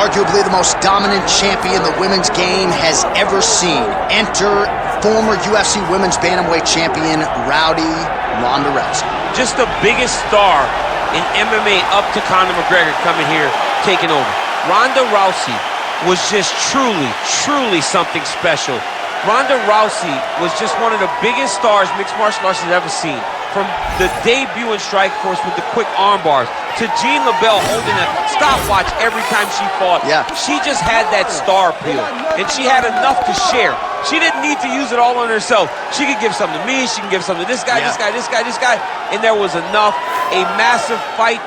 arguably the most dominant champion the women's game has ever seen. Enter former UFC Women's Bantamweight Champion, Ronda Rousey. Just the biggest star in MMA up to Conor McGregor coming here, taking over. Ronda Rousey was just truly something special. Ronda Rousey was just one of the biggest stars mixed martial arts has ever seen. From the debut in Strikeforce with the quick arm bars, to Jean LaBelle holding a stopwatch every time she fought. Yeah. She just had that star appeal, and she had enough to share. She didn't need to use it all on herself. She could give some to me, she can give some to this guy, this guy, and there was enough. A massive fight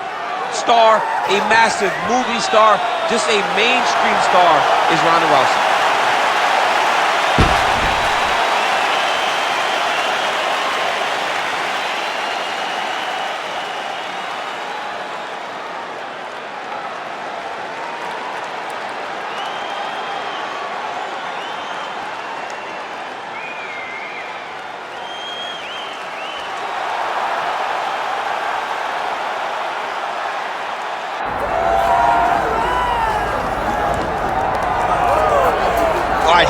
star, a massive movie star, just a mainstream star is Ronda Rousey.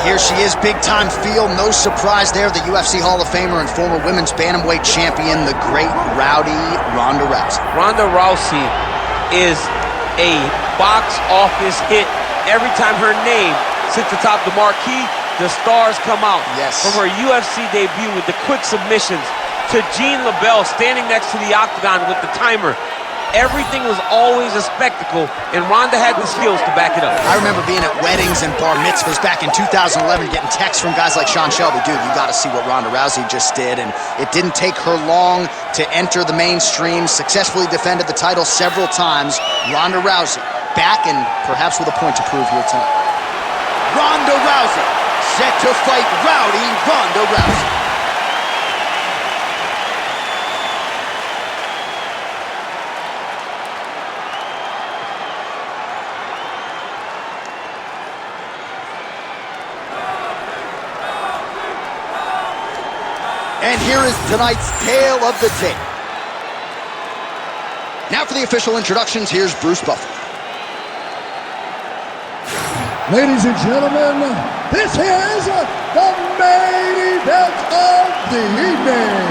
Here she is, big-time feel. No surprise there, the UFC Hall of Famer and former women's bantamweight champion, the great Rowdy Ronda Rousey. Ronda Rousey is a box office hit. Every time her name sits atop the marquee, the stars come out. Yes. From her UFC debut with the quick submissions to Jean LaBelle standing next to the octagon with the timer. Everything was always a spectacle, and Ronda had the skills to back it up. I remember being at weddings and bar mitzvahs back in 2011, getting texts from guys like Sean Shelby, dude, you gotta see what Ronda Rousey just did, and it didn't take her long to enter the mainstream, successfully defended the title several times. Ronda Rousey, back and perhaps with a point to prove here tonight. Ronda Rousey, set to fight Rowdy Ronda Rousey. And here is tonight's tale of the tape. Now for the official introductions, here's Bruce Buffer. Ladies and gentlemen, this is the main event of the evening.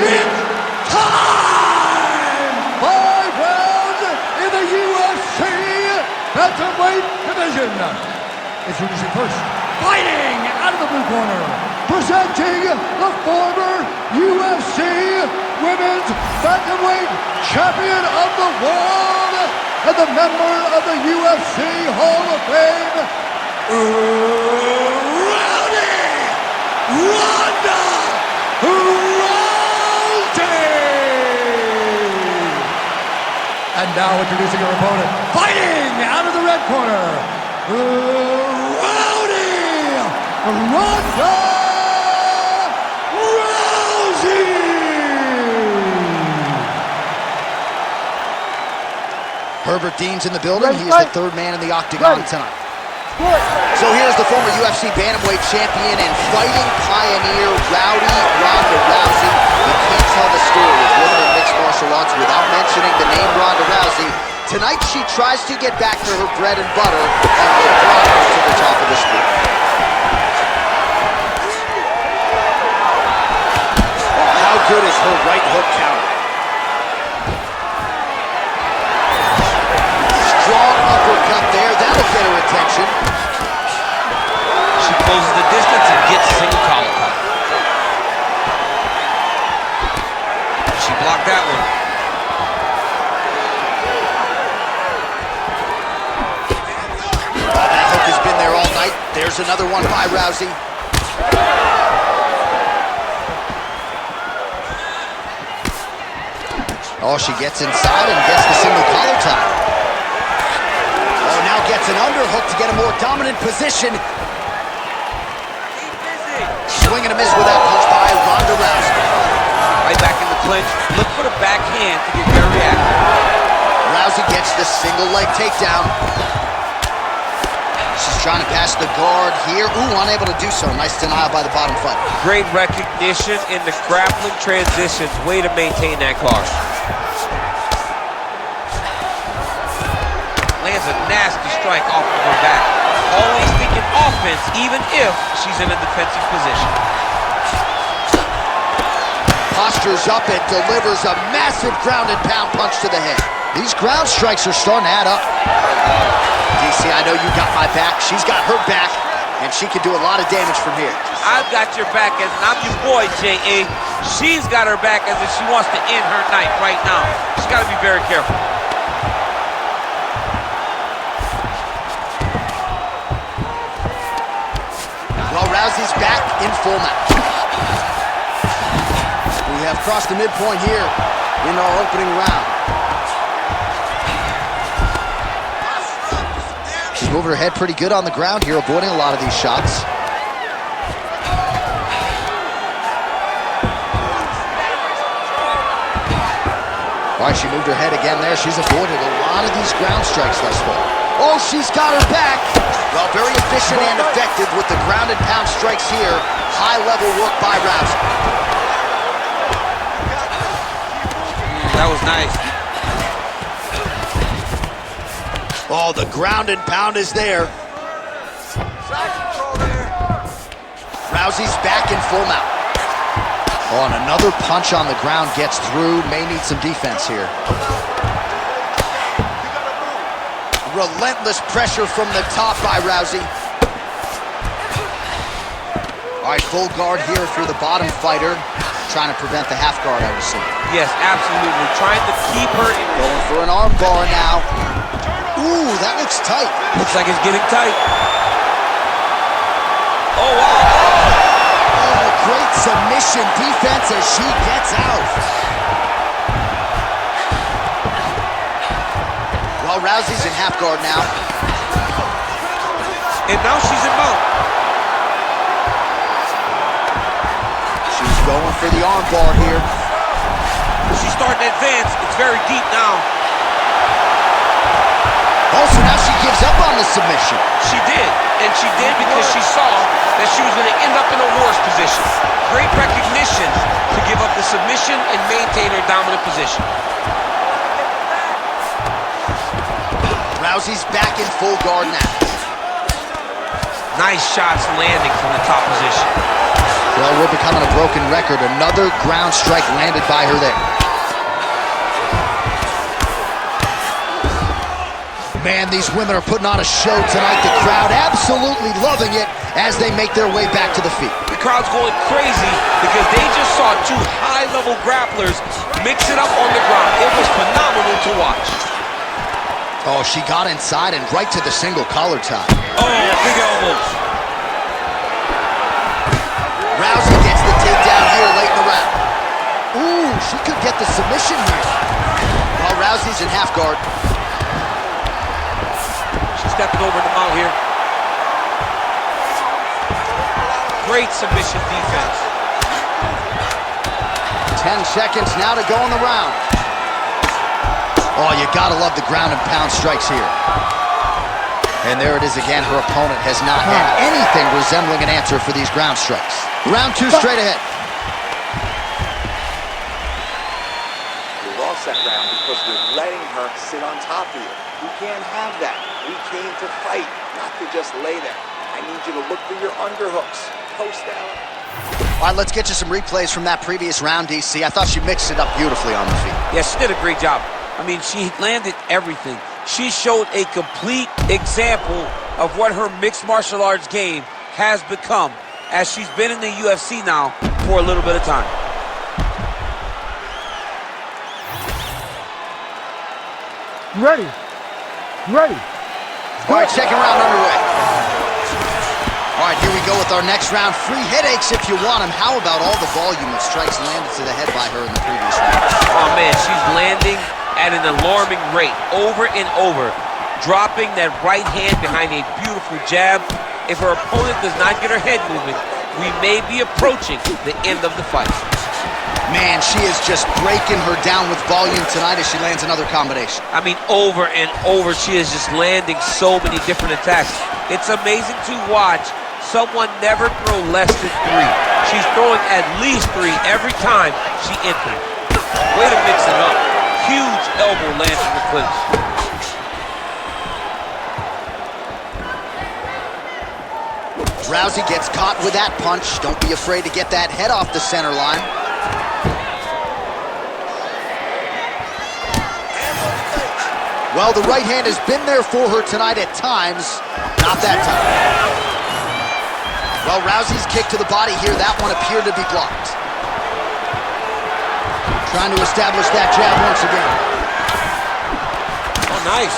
It's time! 5 rounds in the UFC Bantamweight division. Introducing first, fighting out of the blue corner, presenting the former UFC Women's Bantamweight Champion of the World and the member of the UFC Hall of Fame, Rowdy Ronda Rousey! And now introducing her opponent, fighting out of the red corner, Rowdy Ronda Rousey! Herbert Dean's in the building. He's the third man in the octagon tonight. So here's the former UFC Bantamweight champion and fighting pioneer, Rowdy Ronda Rousey. You can't tell the story of women in mixed martial arts without mentioning the name Ronda Rousey. Tonight she tries to get back to her bread and butter and will drive her to the top of the sport. Oh, how good is her right hook counter? Strong uppercut there, that'll get her attention. She closes the distance and gets a single collar cut. She blocked that one. There's another one by Rousey. Oh, she gets inside and gets the single collar tie. Oh, now gets an underhook to get a more dominant position. Swing and a miss with that punch by Ronda Rousey. Right back in the clinch. Look for the backhand to get very active. Rousey gets the single leg takedown. She's trying to pass the guard here. Ooh, unable to do so. Nice denial by the bottom fighter. Great recognition in the grappling transitions. Way to maintain that guard. Lands a nasty strike off of her back. Always thinking offense, even if she's in a defensive position. Postures up and delivers a massive ground and pound punch to the head. These ground strikes are starting to add up. DC, I know you got my back. She's got her back, and she can do a lot of damage from here. I've got your back, as I'm your boy, J.A. She's got her back as if she wants to end her night right now. She's got to be very careful. Well, Rousey's back in full match. We have crossed the midpoint here in our opening round. She's moving her head pretty good on the ground here, avoiding a lot of these shots. All right, she moved her head again there. She's avoided a lot of these ground strikes thus far. Oh, she's got her back. Well, very efficient and effective with the ground and pound strikes here. High-level work by Rousey. That was nice. Oh, the ground and pound is there. Rousey's back in full mount. Oh, and another punch on the ground gets through. May need some defense here. Relentless pressure from the top by Rousey. All right, full guard here for the bottom fighter. Trying to prevent the half guard, I would say. Yes, absolutely. Trying to keep her in. Going for an arm bar now. Ooh, that looks tight. Looks like it's getting tight. Oh, wow. Oh, great submission defense as she gets out. Well, Rousey's in half guard now. And now she's in mount. She's going for the arm bar here. She's starting to advance. It's very deep now. Oh, so now she gives up on the submission. She did, and she did because she saw that she was going to end up in a worse position. Great recognition to give up the submission and maintain her dominant position. Rousey's back in full guard now. Nice shots landing from the top position. Well, we're becoming a broken record. Another ground strike landed by her there. Man, these women are putting on a show tonight. The crowd absolutely loving it as they make their way back to the feet. The crowd's going crazy because they just saw two high-level grapplers mix it up on the ground. It was phenomenal to watch. Oh, she got inside and right to the single collar tie. Oh, big elbows. Rousey gets the takedown here late in the round. Ooh, she could get the submission here. Well, Rousey's in half guard. She's stepping over the mount here. Great submission defense. 10 seconds now to go in the round. Oh, you gotta love the ground and pound strikes here. And there it is again. Her opponent has not had anything resembling an answer for these ground strikes. Round two straight ahead. You lost that round because you're letting her sit on top of you. We can't have that. We came to fight, not to just lay there. I need you to look for your underhooks. Post down. All right, let's get you some replays from that previous round, DC. I thought she mixed it up beautifully on the feet. Yeah, she did a great job. I mean, she landed everything. She showed a complete example of what her mixed martial arts game has become as she's been in the UFC now for a little bit of time. You ready? You ready? All right, second round underway. All right, here we go with our next round. Free headaches if you want them. How about all the volume of strikes landed to the head by her in the previous round? Oh, man, she's landing at an alarming rate, over and over, dropping that right hand behind a beautiful jab. If her opponent does not get her head moving, we may be approaching the end of the fight. Man, she is just breaking her down with volume tonight as she lands another combination. I mean, over and over, she is just landing so many different attacks. It's amazing to watch someone never throw less than 3. She's throwing at least 3 every time she enters. Way to mix it up. Huge elbow lands in the clinch. Rousey gets caught with that punch. Don't be afraid to get that head off the center line. Well, the right hand has been there for her tonight at times. Not that time. Well, Rousey's kick to the body here. That one appeared to be blocked. Trying to establish that jab once again. Oh, nice.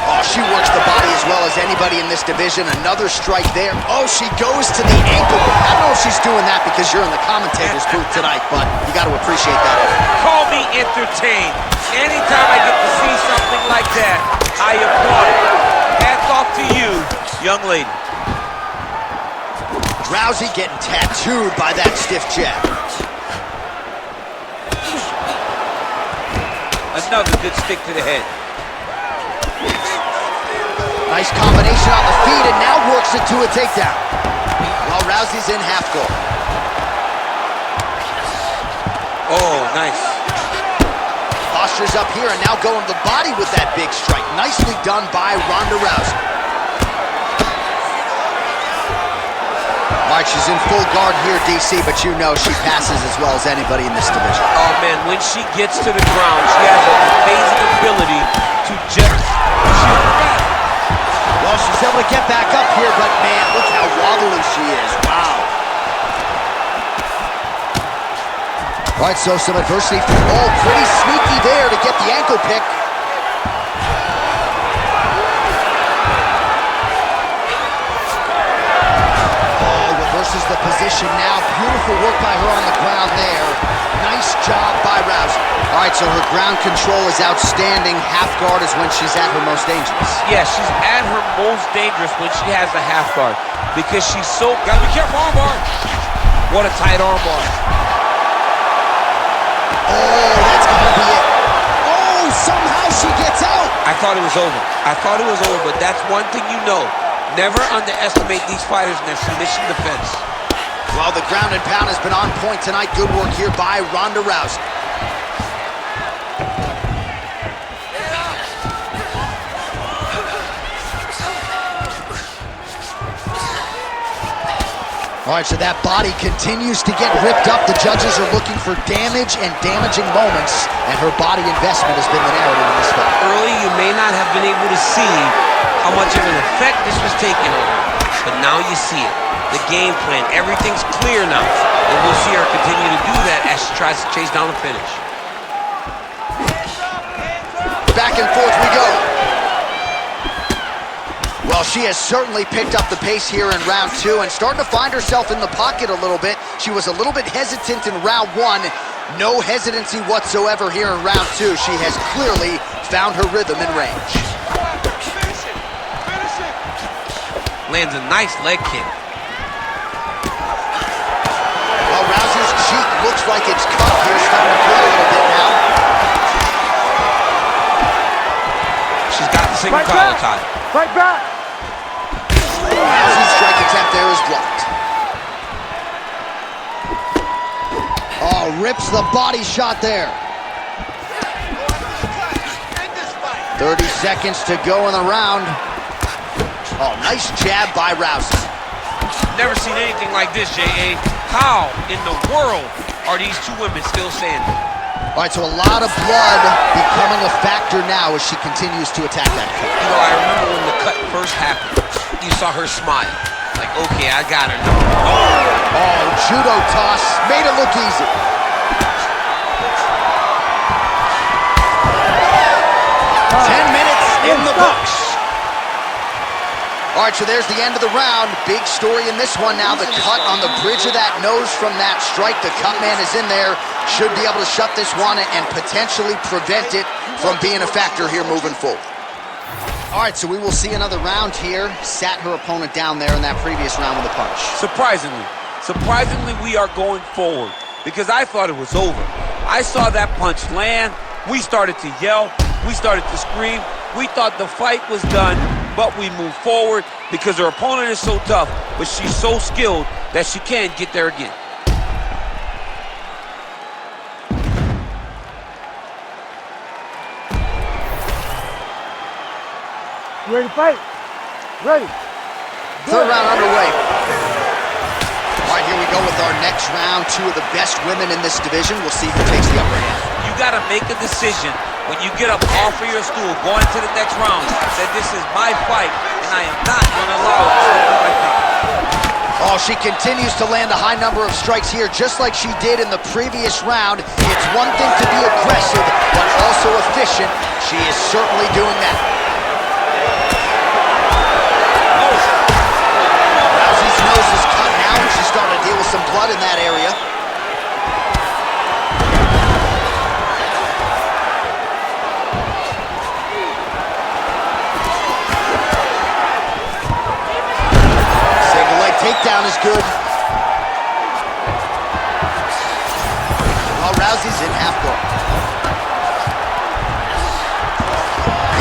Oh, she works the body as well as anybody in this division. Another strike there. Oh, she goes to the ankle. I don't know if she's doing that because you're in the commentator's booth tonight, but you got to appreciate that. Call me entertained. Anytime I get to see something like that, I applaud it. Hats off to you, young lady. Rousey getting tattooed by that stiff jab. Another good stick to the head. Nice combination on the feet and now works it to a takedown. While Rousey's in half guard. Oh, nice. Posture's up here and now going to the body with that big strike. Nicely done by Ronda Rousey. All right, she's in full guard here, DC, but you know she passes as well as anybody in this division. Oh, man, when she gets to the ground, she has an amazing ability to just... Well, she's able to get back up here, but man, look how wobbly she is. Wow. All right, so some adversity. Oh, pretty sneaky there to get the ankle pick. Oh, reverses the position now. Beautiful work by her on the ground there. Nice job by Rousey. All right, so her ground control is outstanding. Half guard is when she's at her most dangerous. Yeah, she's at her most dangerous when she has a half guard because she's so... Gotta be careful, armbar. What a tight armbar. Oh, that's gonna be it. Oh, somehow she gets out. I thought it was over. But that's one thing you know. Never underestimate these fighters in their submission defense. Well, the ground and pound has been on point tonight. Good work here by Ronda Rousey. All right, so that body continues to get ripped up. The judges are looking for damage and damaging moments, and her body investment has been the narrative in this fight. Early, you may not have been able to see how much of an effect this was taking on her, but now you see it. The game plan, everything's clear now, and we'll see her continue to do that as she tries to chase down the finish. Back and forth we go. Well, she has certainly picked up the pace here in round 2 and starting to find herself in the pocket a little bit. She was a little bit hesitant in round 1. No hesitancy whatsoever here in round 2. She has clearly found her rhythm and range. Lands a nice leg kick. Well, Rousey's cheek looks like it's cut here. Starting to bleed a little bit now. She's got the single collar tie. Fight back! Rousey's strike attempt there is blocked. Oh, rips the body shot there. 30 seconds to go in the round. Oh, nice jab by Rousey. Never seen anything like this, J.A. How in the world are these two women still standing? All right, so a lot of blood becoming a factor now as she continues to attack that cut. You know, I remember when the cut first happened, you saw her smile. Like, okay, I got her now. Oh, judo toss. Made it look easy. Oh. 10 minutes in the books. All right, so there's the end of the round. Big story in this one now. The cut on the bridge of that nose from that strike. The cut man is in there. Should be able to shut this one and potentially prevent it from being a factor here moving forward. All right, so we will see another round here. Sat her opponent down there in that previous round with a punch. Surprisingly, Surprisingly, we are going forward because I thought it was over. I saw that punch land. We started to yell. We started to scream. We thought the fight was done, but we moved forward because her opponent is so tough, but she's so skilled that she can get there again. You ready to fight? Ready. Third round underway. All right, here we go with our next round. Two of the best women in this division. We'll see who takes the upper hand. You got to make a decision when you get up off of your stool going to the next round that this is my fight and I am not going to allow something like that. Oh, she continues to land a high number of strikes here, just like she did in the previous round. It's one thing to be aggressive, but also efficient. She is certainly doing that. Rousey's nose is cut now, and she's starting to deal with some blood in that area. Takedown is good. Well, Rousey's in half guard.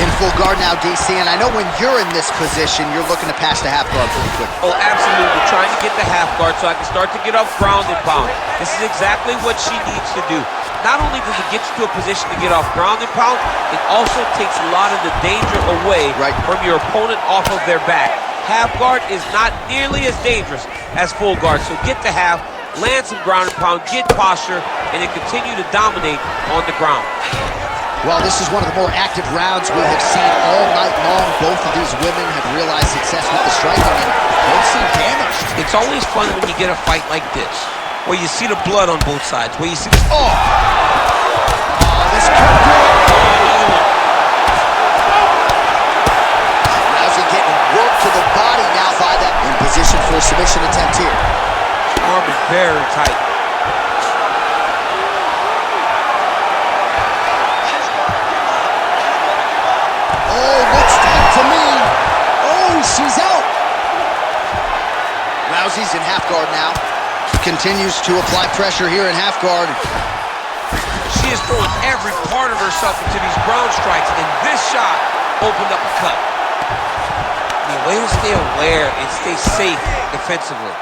In full guard now, DC, and I know when you're in this position, you're looking to pass the half guard pretty quick. Oh, absolutely. Trying to get the half guard so I can start to get off ground and pound. This is exactly what she needs to do. Not only does it get you to a position to get off ground and pound, it also takes a lot of the danger away from your opponent off of their back. Half guard is not nearly as dangerous as full guard, so get the half, land some ground and pound, get posture, and then continue to dominate on the ground. Well, this is one of the more active rounds we have seen all night long. Both of these women have realized success with the striking, and both seem damaged. It's always fun when you get a fight like this, where you see the blood on both sides, where you see this, this could do it. Another one. Rousey getting worked to the body now by that. In position for a submission attempt here. Arm is very tight. Oh, looks tight to me. Oh, she's out. Rousey's in half guard now. Continues to apply pressure here in half guard. She is throwing every part of herself into these ground strikes, and this shot opened up a cut. The way to stay aware and stay safe defensively.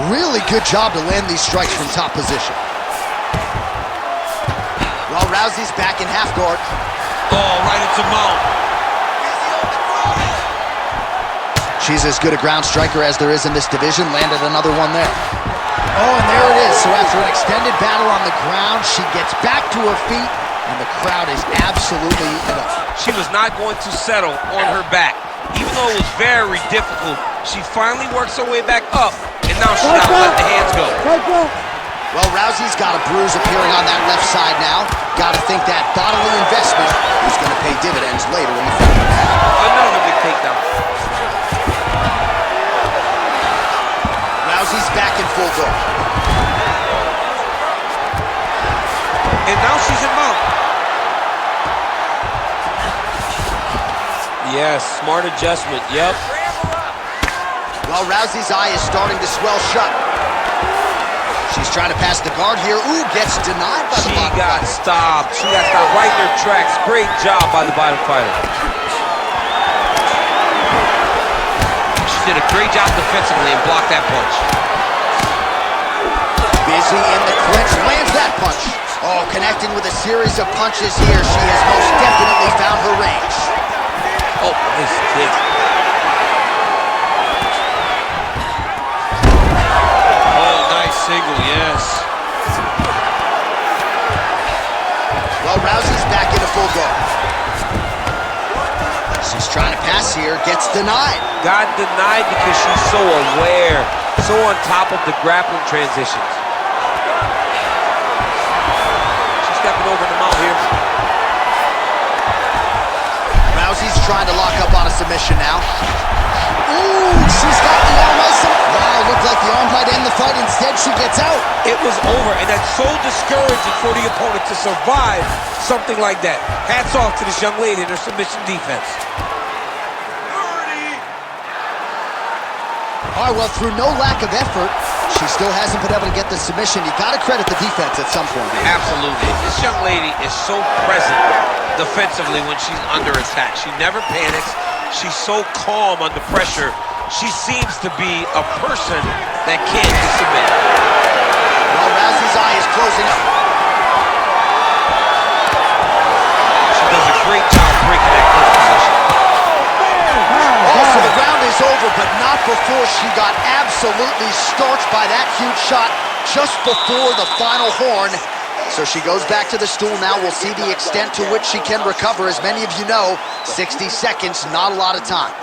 Really good job to land these strikes from top position. Well, Rousey's back in half guard. Oh, right into mount. She's as good a ground striker as there is in this division. Landed another one there. Oh, and there it is. So after an extended battle on the ground, she gets back to her feet, and the crowd is absolutely eating it up. She was not going to settle on her back. Even though it was very difficult, she finally works her way back up, and now she's got to let the hands go. Well, Rousey's got a bruise appearing on that left side now. Got to think that bodily investment is going to pay dividends later in the fight. Another big takedown. Rousey's back in full guard. And now she's in mount. Yes, smart adjustment, yep. Well, Rousey's eye is starting to swell shut. She's trying to pass the guard here. Ooh, gets denied by the bottom She got fighter. stopped. She got stopped right in her tracks. Great job by the bottom fighter. She did a great job defensively and blocked that punch. Busy in the clinch, lands that punch. Oh, connecting with a series of punches here. She has most definitely found her range. Oh, nice kick. Oh, nice single, yes. Well, Rousey's back into full guard. She's trying to pass here, gets denied. Got denied because she's so aware, so on top of the grappling transitions. She's stepping over the mount here. Rousey's trying to lock up on a submission now. Ooh, she's got the arm isom. Wow, looked like the arm might end the fight. Instead, she gets out. It was over, and that's so discouraging for the opponent to survive something like that. Hats off to this young lady and her submission defense. All right, well, through no lack of effort, she still hasn't been able to get the submission. You got to credit the defense at some point. Absolutely. This young lady is so present defensively when she's under attack. She never panics. She's so calm under pressure. She seems to be a person that can't be submitted. Well, Rousey's eye is closing up. She does a great job breaking that clinch position. So the round is over, but not before she got absolutely starched by that huge shot just before the final horn. So she goes back to the stool now. We'll see the extent to which she can recover. As many of you know, 60 seconds, not a lot of time.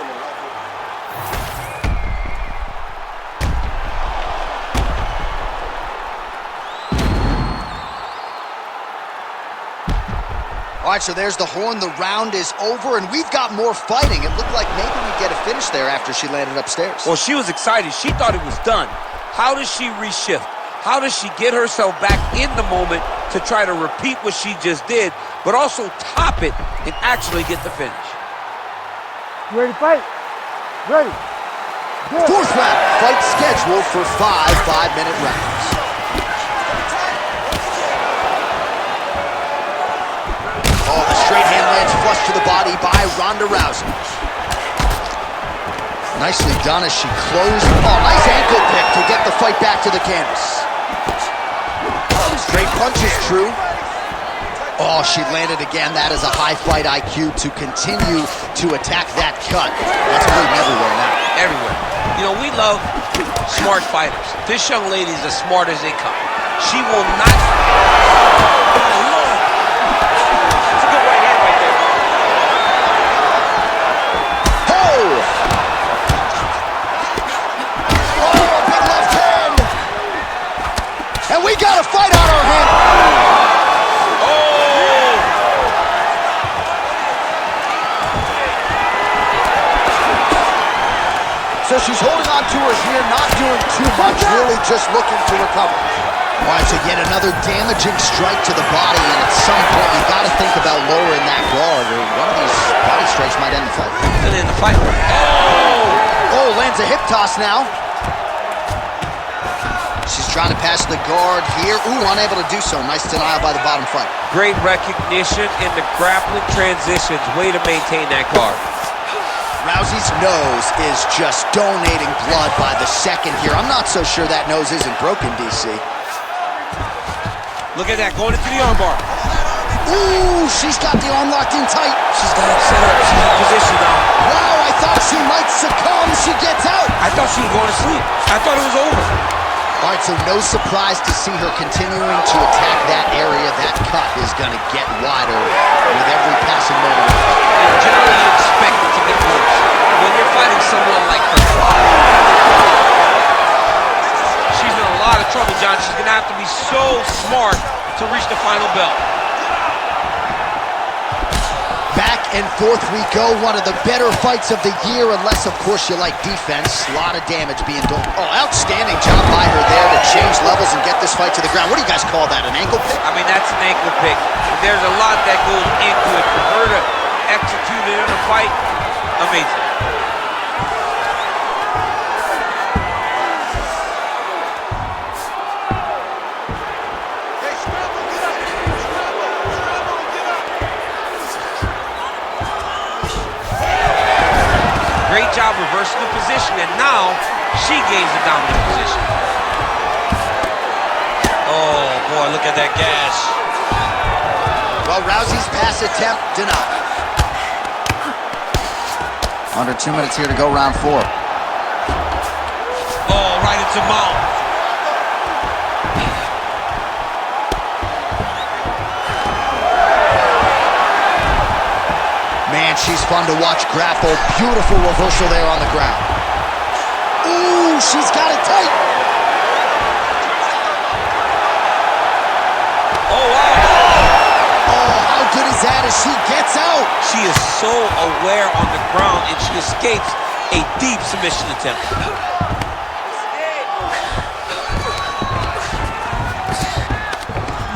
All right, so there's the horn. The round is over, and we've got more fighting. It looked like maybe we'd get a finish there after she landed upstairs. Well, she was excited. She thought it was done. How does she reshift? How does she get herself back in the moment to try to repeat what she just did, but also top it and actually get the finish? You ready to fight? Ready. Good. Fourth round. Fight scheduled for 5 5-minute rounds. Oh, the straight hand lands flush to the body by Ronda Rousey. Nicely done as she closed. Oh, nice ankle pick to get the fight back to the canvas. Straight punch is true. Oh, she landed again. That is a high fight IQ to continue to attack that cut. That's bleeding everywhere now. Everywhere. You know, we love smart fighters. This young lady is as smart as they come. She will not... That's a good right hand right there. Oh! Oh, a big left hand! And we got a fight on our hands. So she's holding on to her here, not doing too much, really just looking to recover. All right, so yet another damaging strike to the body, and at some point you got to think about lowering that guard, or one of these body strikes might end the fight. And in the fight. Oh! Oh, lands a hip toss now. She's trying to pass the guard here. Ooh, unable to do so. Nice denial by the bottom fighter. Great recognition in the grappling transitions. Way to maintain that guard. Rousey's nose is just donating blood by the second here. I'm not so sure that nose isn't broken, DC. Look at that, going into the armbar. Ooh, she's got the arm locked in tight. She's got it set up. She's in position now. Wow, I thought she might succumb. She gets out. I thought she was going to sleep. I thought it was over. All right, so no surprise to see her continuing to attack that area. That cut is going to get wider with every passing moment. And generally you expect it to get worse when you're fighting someone like her. She's in a lot of trouble, John. She's going to have to be so smart to reach the final bell. Back and forth we go. One of the better fights of the year, unless, of course, you like defense. A lot of damage being done. Oh, outstanding job by her there to change levels and get this fight to the ground. What do you guys call that, an ankle pick? I mean, that's an ankle pick. There's a lot that goes into it. For her to execute it in a fight, amazing. Great job reversing the position, and now she gains the dominant position. Oh, boy, look at that gash. Well, Rousey's pass attempt denied. Under 2 minutes here to go, round 4. Oh, right into mount. Man, she's fun to watch grapple. Beautiful reversal there on the ground. Ooh, she's got it tight. Oh, wow. Oh, how good is that as she gets out? She is so aware on the ground, and she escapes a deep submission attempt.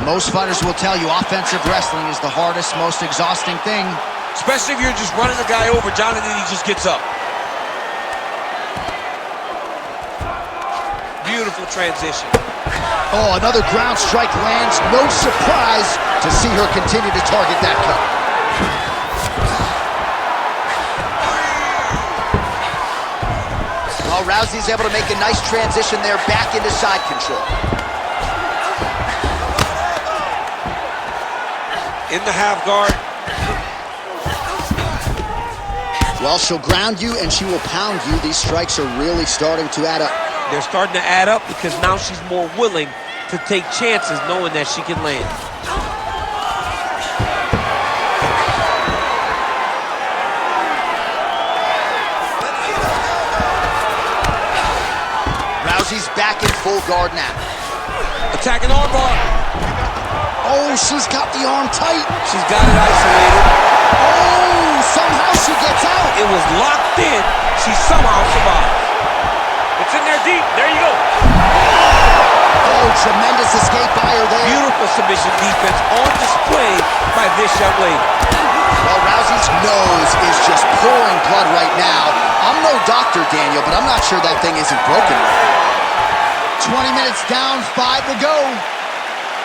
Most fighters will tell you offensive wrestling is the hardest, most exhausting thing. Especially if you're just running the guy over, John, and then he just gets up. Beautiful transition. Oh, another ground strike lands. No surprise to see her continue to target that cut. Well, Rousey's able to make a nice transition there back into side control. In the half guard. Well, she'll ground you and she will pound you. These strikes are really starting to add up. They're starting to add up because now she's more willing to take chances knowing that she can land. Rousey's back in full guard now. Attacking armbar. Oh, she's got the arm tight. She's got it isolated. Oh, somehow she gets out. It was locked in. She somehow survived. It's in there deep. There you go. Oh, tremendous escape by her there. Beautiful submission defense on display by this young lady. Well, Rousey's nose is just pouring blood right now. I'm no doctor, Daniel, but I'm not sure that thing isn't broken. 20 minutes down, 5 to go.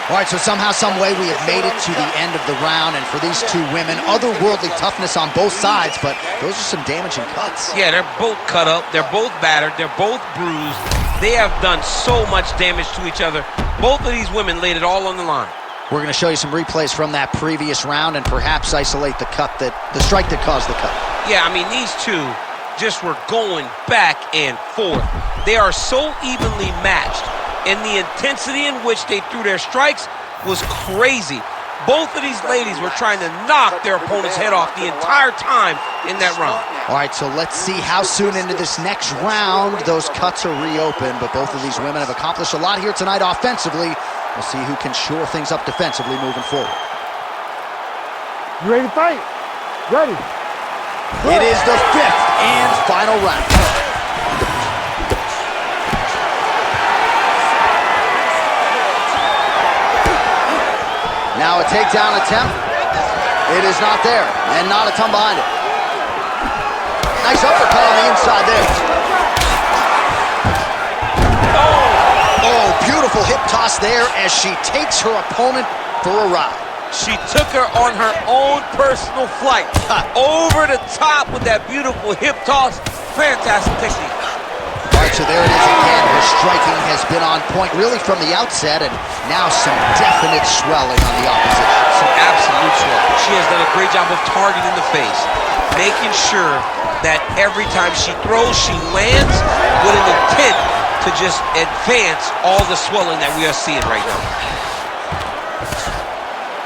All right, so somehow, some way, we have made it to the end of the round, and for these two women, otherworldly toughness on both sides, but those are some damaging cuts. Yeah, they're both cut up, they're both battered, they're both bruised. They have done so much damage to each other. Both of these women laid it all on the line. We're going to show you some replays from that previous round and perhaps isolate the strike that caused the cut. Yeah, I mean, these two just were going back and forth. They are so evenly matched, and the intensity in which they threw their strikes was crazy. Both of these ladies were trying to knock their opponent's head off the entire time in that round. All right, so let's see how soon into this next round those cuts are reopened, but both of these women have accomplished a lot here tonight offensively. We'll see who can shore things up defensively moving forward. You ready to fight? Ready. It is the 5th and final round. Now a takedown attempt. It is not there, and not a ton behind it. Nice uppercut on the inside there. Oh, beautiful hip toss there as she takes her opponent for a ride. She took her on her own personal flight. Over the top with that beautiful hip toss. Fantastic technique. All right, so there it is again. Her striking has been on point really from the outset, and now some definite swelling on the opposition. Some absolute swelling. She has done a great job of targeting the face, making sure that every time she throws, she lands with an intent to just advance all the swelling that we are seeing right now.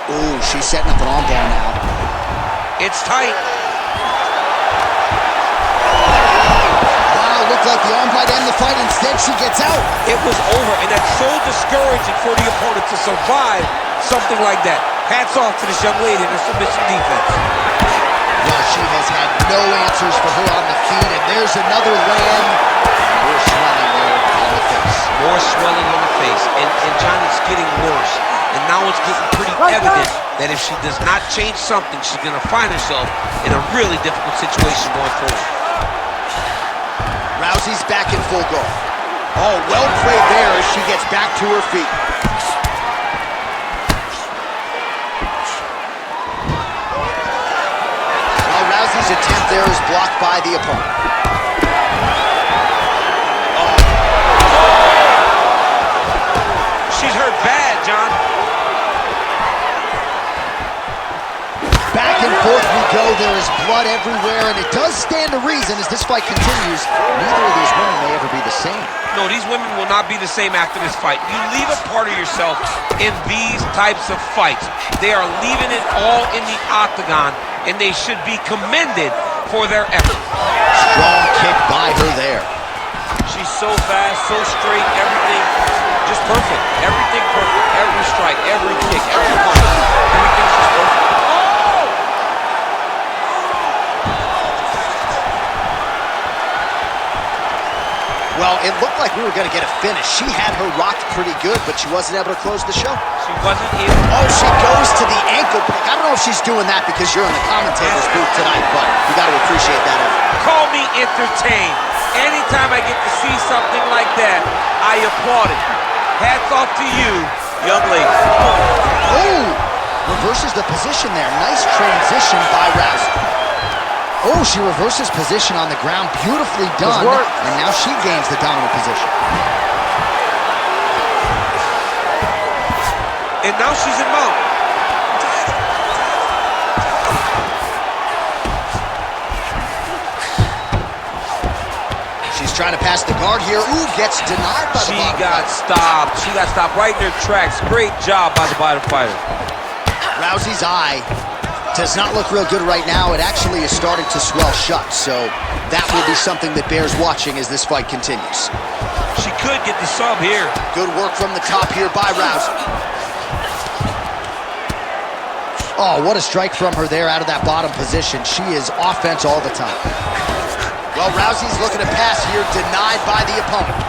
Ooh, she's setting up an arm bar now. It's tight. Wow, looked like the arm might end the fight. Instead, she gets out. It was over, and that's so discouraging for the opponent to survive something like that. Hats off to this young lady in her submission defense. Well, she has had no answers for her on the feet, and there's another land. More swelling there on the face. More swelling on the face, and John, it's getting worse. And now it's getting pretty evident that if she does not change something, she's going to find herself in a really difficult situation going forward. Rousey's back in full guard. Oh, well played there as she gets back to her feet. Well, Rousey's attempt there is blocked by the opponent. She's hurt bad, John. Back and forth we go. There is blood everywhere, and it does stand to reason as this fight continues. Neither of these women may ever be the same. No, these women will not be the same after this fight. You leave a part of yourself in these types of fights. They are leaving it all in the octagon, and they should be commended for their effort. Strong kick by her there. She's so fast, so straight, everything just perfect. Everything perfect. Every strike, every kick, every punch. Everything's just perfect. Well, it looked like we were going to get a finish. She had her rocked pretty good, but she wasn't able to close the show. She wasn't able. Oh, she goes to the ankle pick. I don't know if she's doing that because you're in the commentator's booth tonight, but you got to appreciate that effort. Call me entertained. Anytime I get to see something like that, I applaud it. Hats off to you, young lady. Oh, reverses the position there. Nice transition by Rousey. Oh, she reverses position on the ground. Beautifully done. And now she gains the dominant position. And now she's in mount. She's trying to pass the guard here. Ooh, gets denied by the bottom. She got stopped. She got stopped right in her tracks. Great job by the bottom fighter. Rousey's eye does not look real good right now. It actually is starting to swell shut, so that will be something that bears watching as this fight continues. She could get the sub here. Good work from the top here by Rousey. Oh, what a strike from her there out of that bottom position. She is offense all the time. Well, Rousey's looking to pass here, denied by the opponent.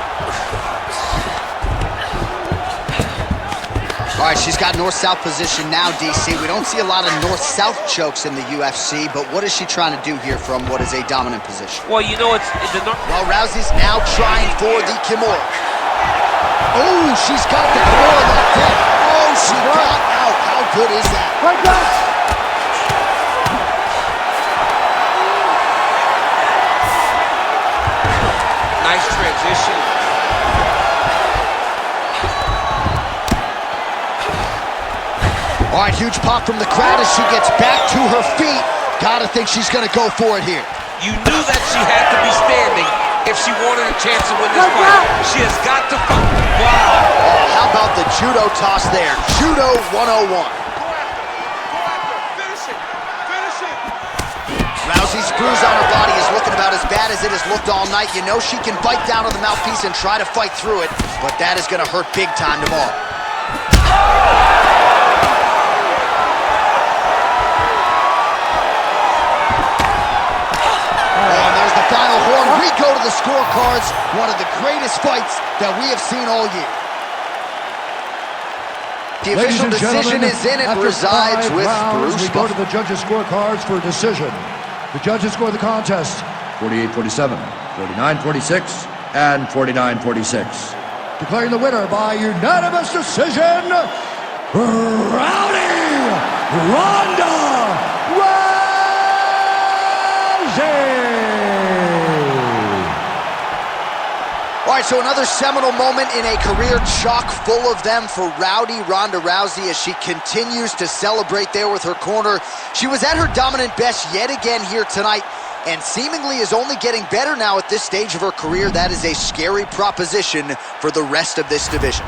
All right, she's got north-south position now, DC. We don't see a lot of north-south chokes in the UFC, but what is she trying to do here from what is a dominant position? Well, you know, Well, Rousey's now trying for the Kimura. Oh, she's got the Kimura locked in. Oh, she got out. How good is that? Right back. nice transition. All right, huge pop from the crowd as she gets back to her feet. Gotta think she's gonna go for it here. You knew that she had to be standing if she wanted a chance to win this fight. She has got to fight. Wow. Oh, how about the judo toss there? Judo 101. Rousey's bruise on her body is looking about as bad as it has looked all night. You know she can bite down on the mouthpiece and try to fight through it, but that is gonna hurt big time tomorrow. Final horn, we go to the scorecards. One of the greatest fights that we have seen all year. The official decision is in and resides with Bruce. We go to the judges' scorecards for a decision. The judges score the contest 48-47, 49-46, and 49-46. Declaring the winner by unanimous decision, Ronda Rousey! All right, so another seminal moment in a career chock full of them for rowdy Ronda Rousey as she continues to celebrate there with her corner. She was at her dominant best yet again here tonight and seemingly is only getting better now at this stage of her career. That is a scary proposition for the rest of this division.